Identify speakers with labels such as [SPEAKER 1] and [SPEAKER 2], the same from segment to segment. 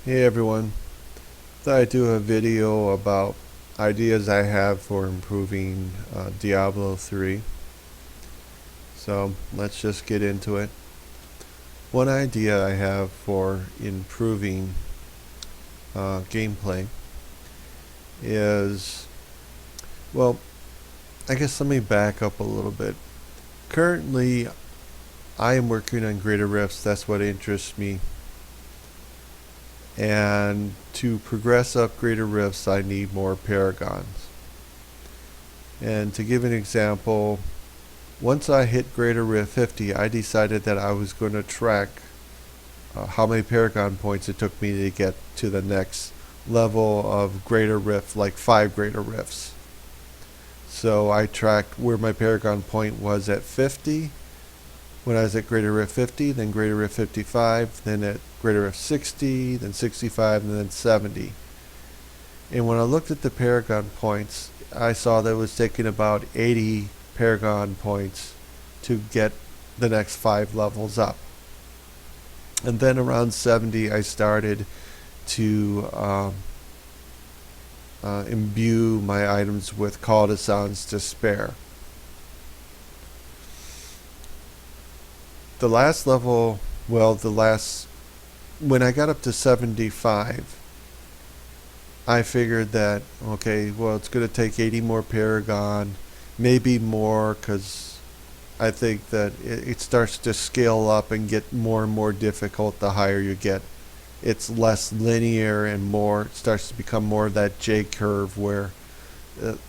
[SPEAKER 1] Hey everyone, thought I'd do a video about ideas I have for improving Diablo 3. So let's just get into it. One idea I have for improving gameplay is, well, I guess let me back up a little bit. Currently, I am working on greater rifts, that's what interests me. And to progress up greater rifts, I need more paragons. And to give an example, once I hit greater rift 50, I decided that I was going to track how many paragon points it took me to get to the next level of greater rift, like 5 greater rifts. So I tracked where my paragon point was at 50, when I was at greater rift 50, then greater rift 55, then at greater rift 60, then 65, and then 70. And when I looked at the paragon points, I saw that it was taking about 80 paragon points to get the next 5 levels up. And then around 70, I started to imbue my items with Call to Sans Despair. The last level, when I got up to 75, I figured that, okay, well, it's going to take 80 more Paragon, maybe more, because I think that it starts to scale up and get more and more difficult the higher you get. It's less linear and it starts to become more of that J curve where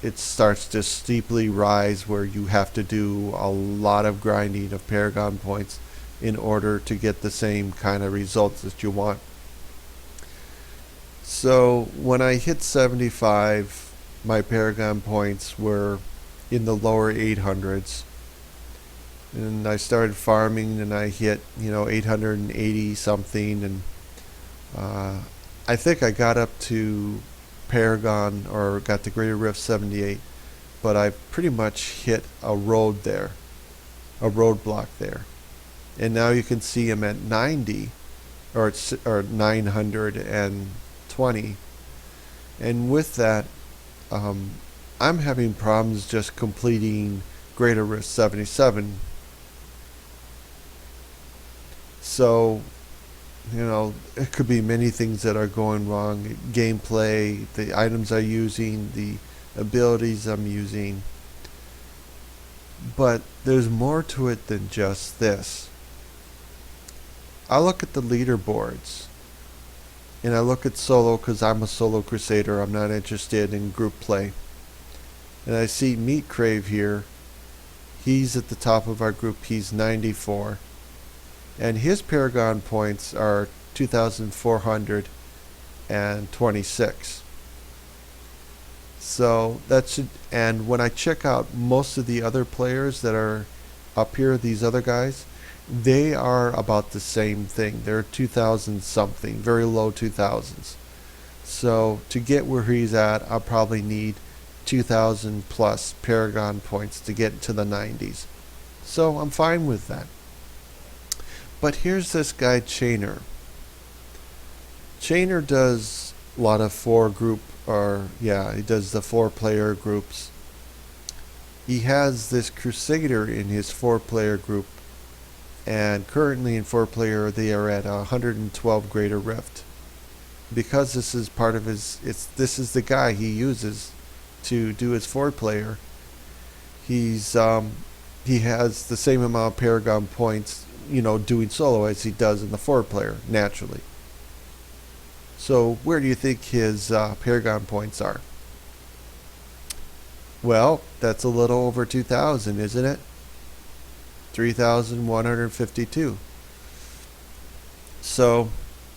[SPEAKER 1] it starts to steeply rise, where you have to do a lot of grinding of paragon points in order to get the same kind of results that you want. So when I hit 75, my paragon points were in the lower 800s, and I started farming and I hit 880 something, and I think I got up to Paragon, or got to Greater Rift 78, but I pretty much hit a roadblock there. And now you can see I'm at 90, or 920. And with that, I'm having problems just completing Greater Rift 77. So it could be many things that are going wrong. Gameplay, the items I'm using, the abilities I'm using. But there's more to it than just this. I look at the leaderboards, and I look at solo because I'm a solo crusader. I'm not interested in group play. And I see Meat Crave here. He's at the top of our group. He's 94. And his paragon points are 2,426. So that should, and when I check out most of the other players that are up here, these other guys, they are about the same thing. They're 2,000 something, very low 2,000s. So to get where he's at, I'll probably need 2,000 plus paragon points to get to the 90s. So I'm fine with that. But here's this guy Chainer. Chainer does a lot of he does the 4-player groups. He has this Crusader in his 4-player group, and currently in 4-player they are at 112 Greater Rift. Because this is part of this is the guy he uses to do his 4-player. He has the same amount of paragon points doing solo as he does in the 4-player, naturally. So where do you think his paragon points are? Well, that's a little over 2,000, isn't it? 3,152. So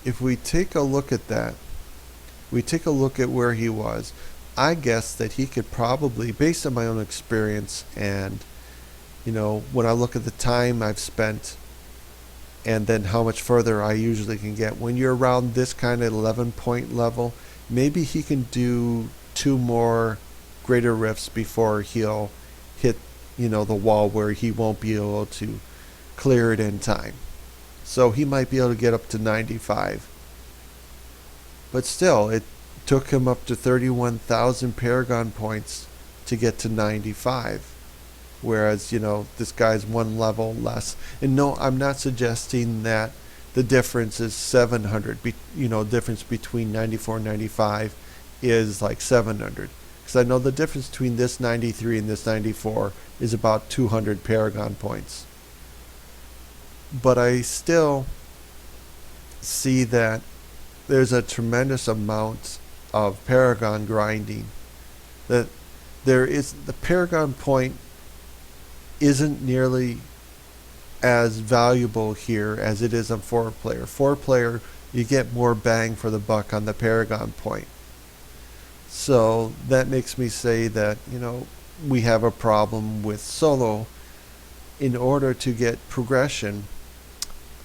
[SPEAKER 1] if we take a look at that, we take a look at where he was, I guess that he could probably, based on my own experience and when I look at the time I've spent and then how much further I usually can get, when you're around this kind of 11 point level, maybe he can do 2 more greater rifts before he'll hit the wall where he won't be able to clear it in time. So he might be able to get up to 95. But still, it took him up to 31,000 Paragon points to get to 95. Whereas, this guy's one level less. And no, I'm not suggesting that the difference is 700. Difference between 94 and 95 is like 700. Because I know the difference between this 93 and this 94 is about 200 Paragon points. But I still see that there's a tremendous amount of Paragon grinding. That the Paragon point isn't nearly as valuable here as it is on 4-player. 4-player, you get more bang for the buck on the Paragon point. So that makes me say that, we have a problem with solo. In order to get progression,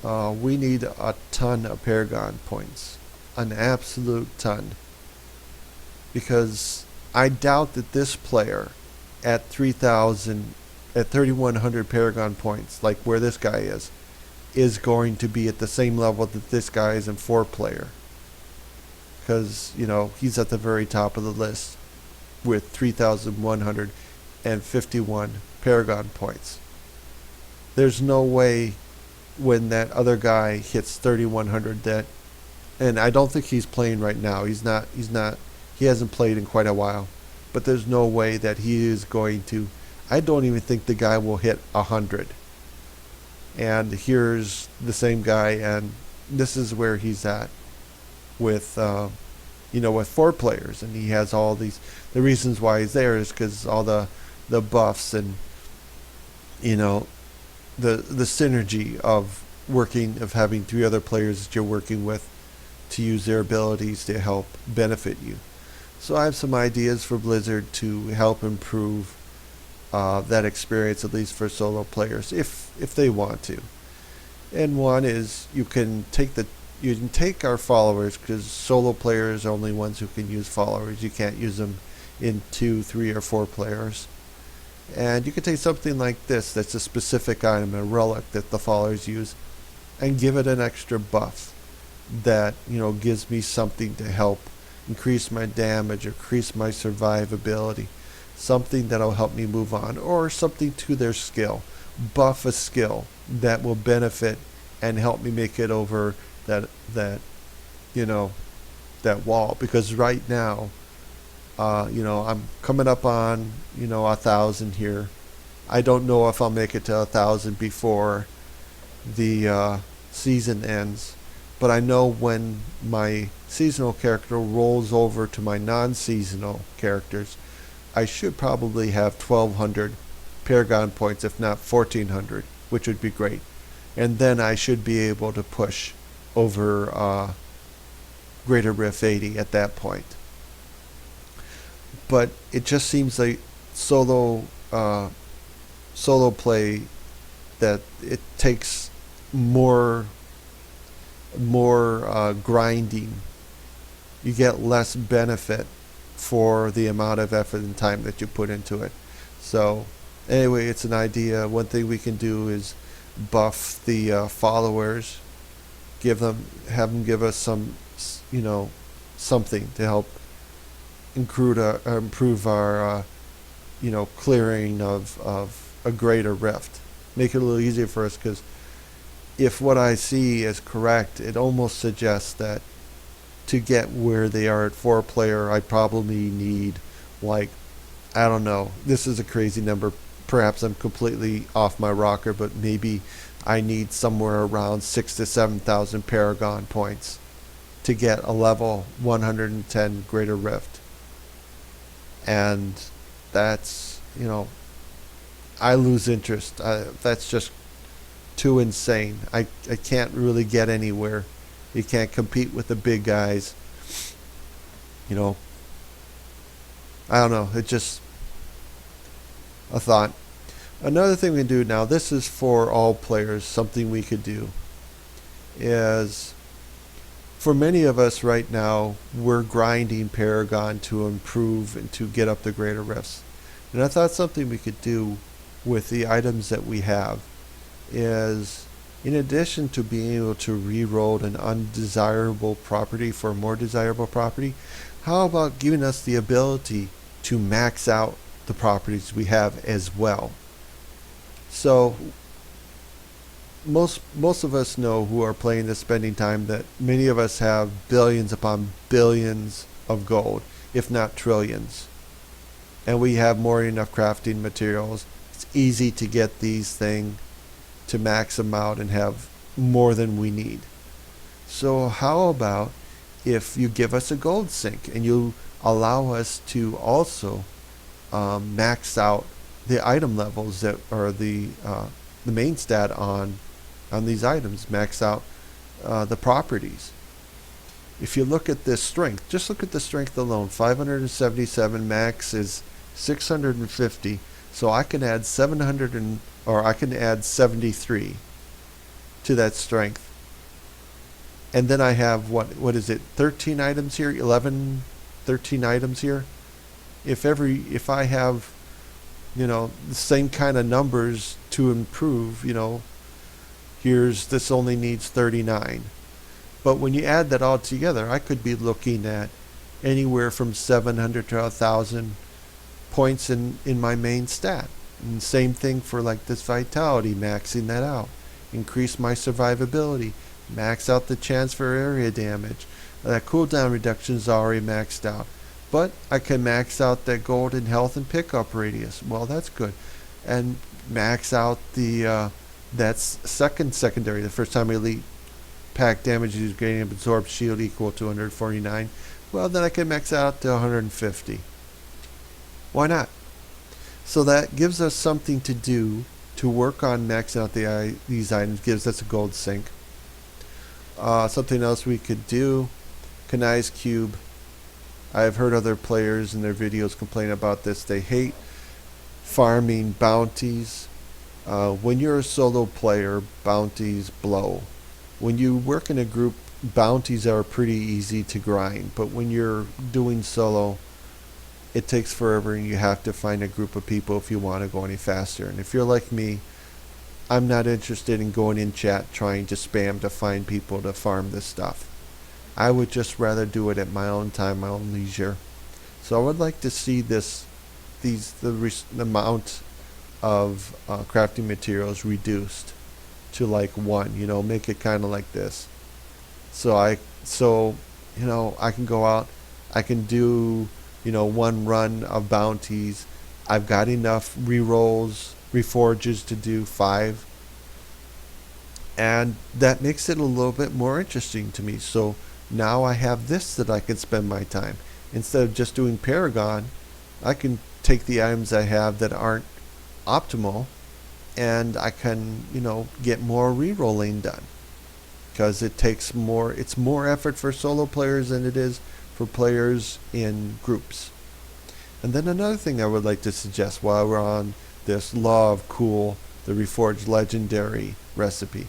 [SPEAKER 1] we need a ton of Paragon points. An absolute ton. Because I doubt that this player at 3,100 Paragon points, like where this guy is going to be at the same level that this guy is in 4-player. Because, he's at the very top of the list with 3,151 Paragon points. There's no way when that other guy hits 3,100 and I don't think he's playing right now. He hasn't played in quite a while. But there's no way that he is going to. I don't even think the guy will hit 100. And here's the same guy, and this is where he's at with, with 4 players. And he has all these. The reasons why he's there is because all the buffs and, the synergy of having 3 other players that you're working with to use their abilities to help benefit you. So I have some ideas for Blizzard to help improve that experience, at least for solo players, if they want to. And one is you can take our followers, because solo players are only ones who can use followers. You can't use them in 2, 3, or 4 players. And you can take something like this, that's a specific item, a relic that the followers use, and give it an extra buff that gives me something to help increase my damage, increase my survivability, something that'll help me move on, or something to their skill. Buff a skill that will benefit and help me make it over that wall. Because right now, I'm coming up on 1,000 here. I don't know if I'll make it to 1,000 before the season ends. But I know when my seasonal character rolls over to my non-seasonal characters, I should probably have 1,200 Paragon points, if not 1,400, which would be great. And then I should be able to push over Greater Rift 80 at that point. But it just seems like solo play, that it takes more grinding. You get less benefit for the amount of effort and time that you put into it. So anyway, it's an idea. One thing we can do is buff the followers, have them give us some, something to help improve our clearing of a greater rift. Make it a little easier for us, because if what I see is correct, it almost suggests that to get where they are at 4-player, I probably need, I don't know, this is a crazy number. Perhaps I'm completely off my rocker, but maybe I need somewhere around 6,000 to 7,000 Paragon points to get a level 110 Greater Rift. And that's, I lose interest. That's just too insane. I can't really get anywhere. You can't compete with the big guys. I don't know. It's just a thought. Another thing we can do now, this is for all players, something we could do, is for many of us right now, we're grinding Paragon to improve and to get up the greater rifts. And I thought something we could do with the items that we have is In addition to being able to re-roll an undesirable property for a more desirable property, how about giving us the ability to max out the properties we have as well? So most of us know who are playing this, spending time, that many of us have billions upon billions of gold, if not trillions. And we have more than enough crafting materials. It's easy to get these things to max them out and have more than we need. So how about if you give us a gold sink and you allow us to also max out the item levels that are the main stat on these items, max out the properties. If you look at this strength, just look at the strength alone. 577 max is 650, so I can add 700 or I can add 73 to that strength. And then I have what is it, 13 items here, 13 items here. If I have, the same kind of numbers to improve, this only needs 39. But when you add that all together, I could be looking at anywhere from 700 to 1,000 points in my main stat. And same thing for like this vitality, maxing that out. Increase my survivability. Max out the chance for area damage. That cooldown reduction is already maxed out. But I can max out that golden health and pickup radius. Well, that's good. And max out the that's secondary. The first time elite pack damage is getting absorbed shield equal to 149. Well, then I can max out to 150. Why not? So that gives us something to do to work on maxing out these items. Gives us a gold sink. Something else we could do, Kanai's cube. I've heard other players in their videos complain about this. They hate farming bounties. When you're a solo player, bounties blow. When you work in a group, bounties are pretty easy to grind. But when you're doing solo, it takes forever, and you have to find a group of people if you want to go any faster. And if you're like me, I'm not interested in going in chat trying to spam to find people to farm this stuff. I would just rather do it at my own time, my own leisure. So I would like to see the amount of crafting materials reduced to like 1. Make it kind of like this. So I can go out, I can do one run of bounties. I've got enough rerolls, reforges to do 5, and that makes it a little bit more interesting to me. So now I have this that I can spend my time. Instead of just doing Paragon, I can take the items I have that aren't optimal, and I can get more rerolling done, because it's more effort for solo players than it is for players in groups. And then another thing I would like to suggest while we're on this Law of Cool, the Reforged Legendary recipe.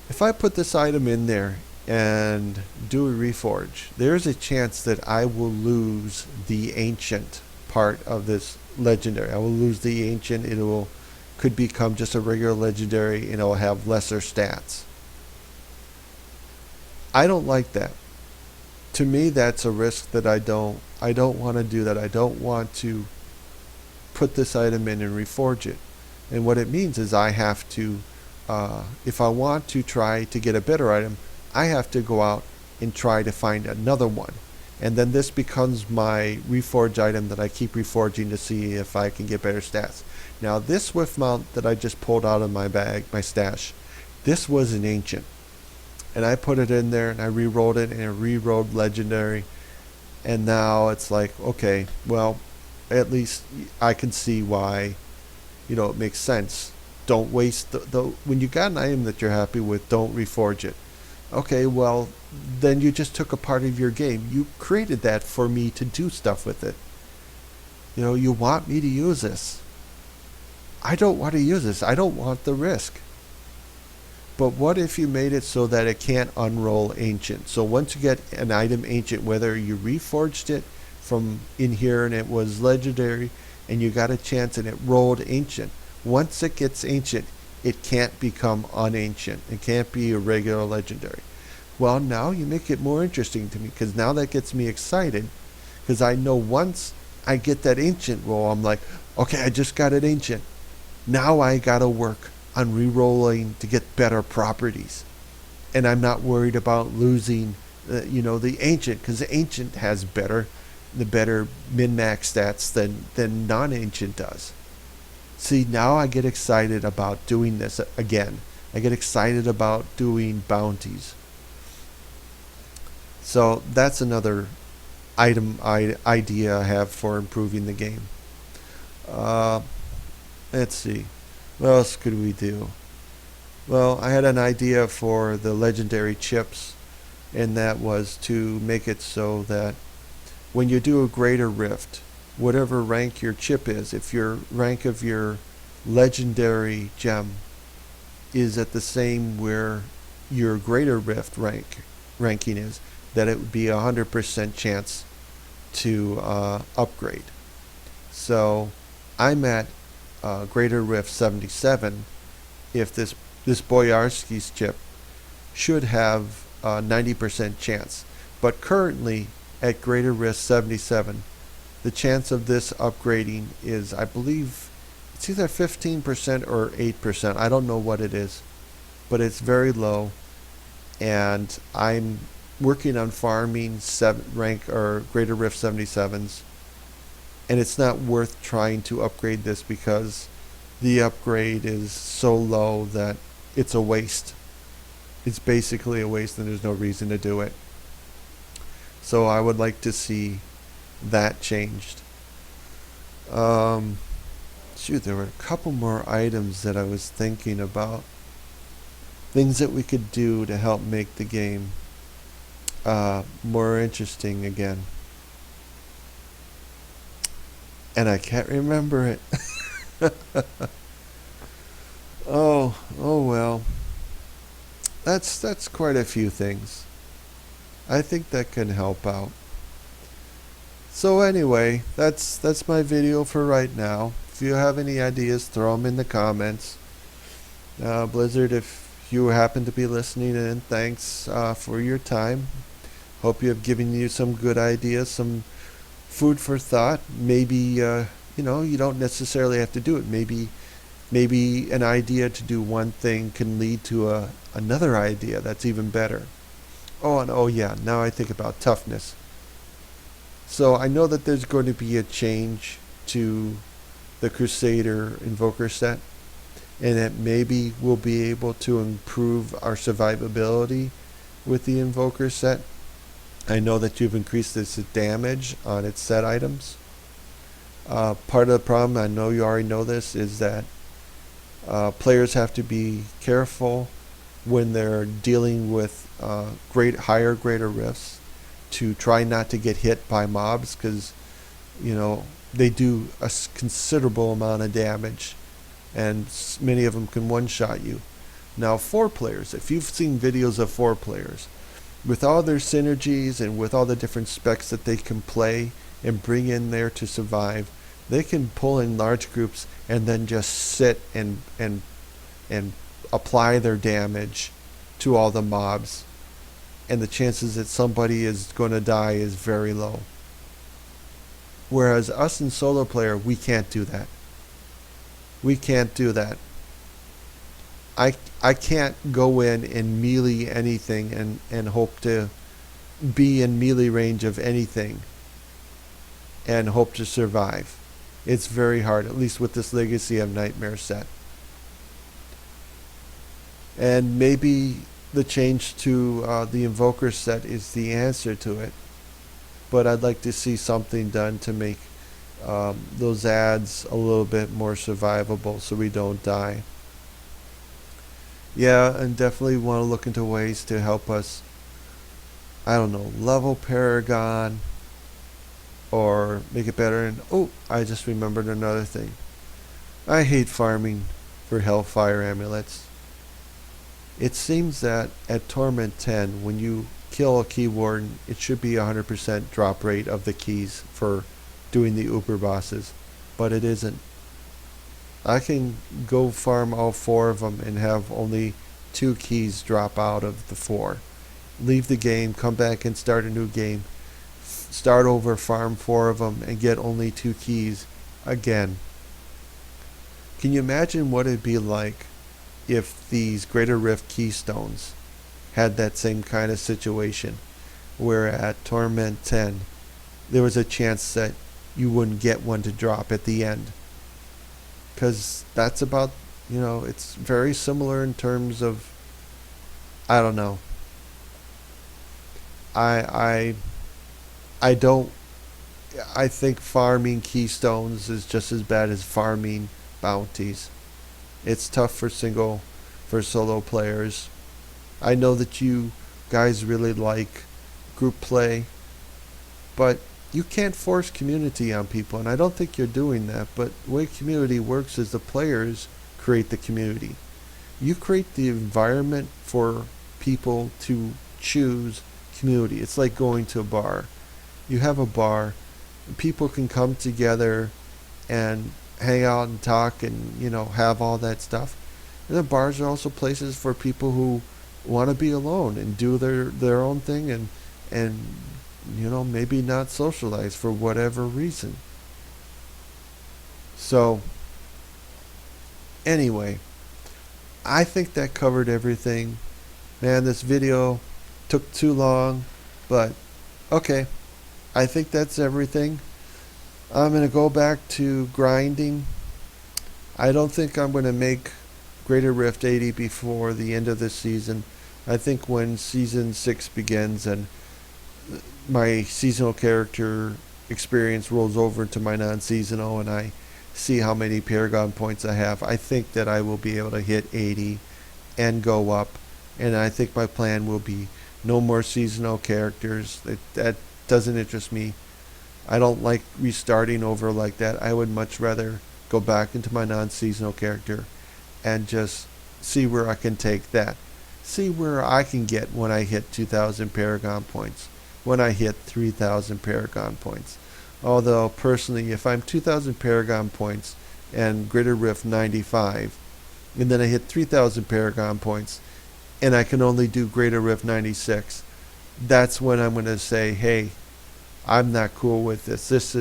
[SPEAKER 1] If I put this item in there and do a reforge, there's a chance that I will lose the ancient part of this legendary. I will lose the ancient. Could become just a regular legendary, and it'll have lesser stats. I don't like that. To me, that's a risk that I don't want to do that. I don't want to put this item in and reforge it. And what it means is I have to, if I want to try to get a better item, I have to go out and try to find another one. And then this becomes my reforge item that I keep reforging to see if I can get better stats. Now this Swift mount that I just pulled out of my bag, my stash, this was an ancient. And I put it in there and I re-rolled it, and it re-rolled legendary. And now it's like, okay, well, at least I can see why, it makes sense. Don't waste when you got an item that you're happy with, don't reforge it. Okay, well, then you just took a part of your game. You created that for me to do stuff with it. You want me to use this. I don't want to use this. I don't want the risk. But what if you made it so that it can't unroll ancient? So once you get an item ancient, whether you reforged it from in here and it was legendary and you got a chance and it rolled ancient, once it gets ancient, it can't become unancient. It can't be a regular legendary. Well, now you make it more interesting to me, because now that gets me excited, because I know once I get that ancient roll, I'm like, okay, I just got it ancient. Now I gotta work on re-rolling to get better properties. And I'm not worried about losing, the ancient, because the ancient has the better min-max stats than non-ancient does. See, now I get excited about doing this again. I get excited about doing bounties. So that's another idea I have for improving the game. Let's see. What else could we do? Well, I had an idea for the legendary chips, and that was to make it so that when you do a greater rift, whatever rank your chip is, if your rank of your legendary gem is at the same where your greater rift ranking is, that it would be 100% chance to upgrade. So I'm at greater rift 77. If this Boyarsky's chip should have a 90% chance, but currently at greater rift 77, the chance of this upgrading is, I believe, it's either 15% or 8%. I don't know what it is, but it's very low, and I'm working on farming rank or greater rift 77s, and it's not worth trying to upgrade this because the upgrade is so low that it's a waste. It's basically a waste, and there's no reason to do it. So I would like to see that changed. There were a couple more items that I was thinking about. Things that we could do to help make the game more interesting again. And I can't remember it. Oh well. That's quite a few things. I think that can help out. So anyway, that's my video for right now. If you have any ideas, throw them in the comments. Blizzard, if you happen to be listening in, thanks for your time. Hope you have given you some good ideas, some food for thought. Maybe you don't necessarily have to do it. Maybe an idea to do one thing can lead to another idea that's even better. Oh yeah, now I think about toughness. So I know that there's going to be a change to the Crusader Invoker set, and that maybe we'll be able to improve our survivability with the Invoker set. I know that you've increased its damage on its set items. Part of the problem, I know you already know this, is that players have to be careful when they're dealing with greater rifts to try not to get hit by mobs, because they do a considerable amount of damage, and many of them can one-shot you. Now 4 players, if you've seen videos of 4 players, with all their synergies and with all the different specs that they can play and bring in there to survive, they can pull in large groups and then just sit and apply their damage to all the mobs, and the chances that somebody is going to die is very low. Whereas us in solo player, we can't do that. We can't do that. I can't go in and melee anything and hope to be in melee range of anything and hope to survive. It's very hard, at least with this Legacy of Nightmare set. And maybe the change to the Invoker set is the answer to it. But I'd like to see something done to make those ads a little bit more survivable so we don't die. Yeah, and definitely want to look into ways to help us, I don't know, level Paragon or make it better. And I just remembered another thing. I hate farming for Hellfire amulets. It seems that at Torment 10, when you kill a key warden, it should be 100% drop rate of the keys for doing the Uber bosses, but it isn't. I can go farm all 4 of them and have only 2 keys drop out of the 4. Leave the game, come back and start a new game. Start over, farm 4 of them, and get only 2 keys again. Can you imagine what it'd be like if these Greater Rift keystones had that same kind of situation, where at Torment 10 there was a chance that you wouldn't get one to drop at the end? Because that's about, it's very similar in terms of, I don't know. I I don't. I think farming keystones is just as bad as farming bounties. It's tough for solo players. I know that you guys really like group play, but you can't force community on people, and I don't think you're doing that. But the way community works is the players create the community. You create the environment for people to choose community. It's like going to a bar. You have a bar, people can come together and hang out and talk and have all that stuff. And the bars are also places for people who want to be alone and do their own thing and maybe not socialize for whatever reason. So anyway, I think that covered everything. Man, this video took too long, but okay. I think that's everything. I'm going to go back to grinding. I don't think I'm going to make Greater Rift 80 before the end of this season. I think when Season 6 begins and my seasonal character experience rolls over into my non-seasonal and I see how many Paragon points I have, I think that I will be able to hit 80 and go up. And I think my plan will be no more seasonal characters. That doesn't interest me. I don't like restarting over like that. I would much rather go back into my non-seasonal character and just see where I can take that. See where I can get when I hit 2,000 Paragon points, when I hit 3,000 Paragon points. Although personally, if I'm 2,000 Paragon points and Greater Rift 95, and then I hit 3,000 Paragon points and I can only do Greater Rift 96, that's when I'm going to say, hey, I'm not cool with this. This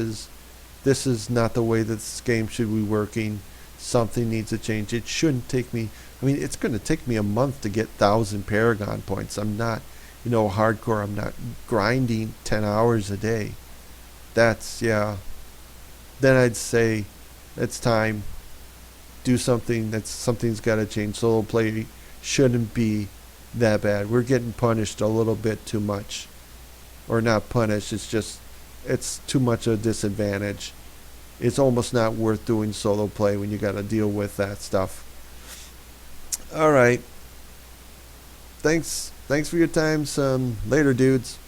[SPEAKER 1] is not the way that this game should be working. Something needs to change. It shouldn't take me. I mean, it's going to take me a month to get 1,000 Paragon points. I'm not, hardcore. I'm not grinding 10 hours a day. That's, yeah. Then I'd say it's time. Do something. Something's got to change. Solo play shouldn't be that bad. We're getting punished a little bit too much. Or not punished, it's too much of a disadvantage. It's almost not worth doing solo play when you got to deal with that stuff. Alright. Thanks for your time. Later, dudes.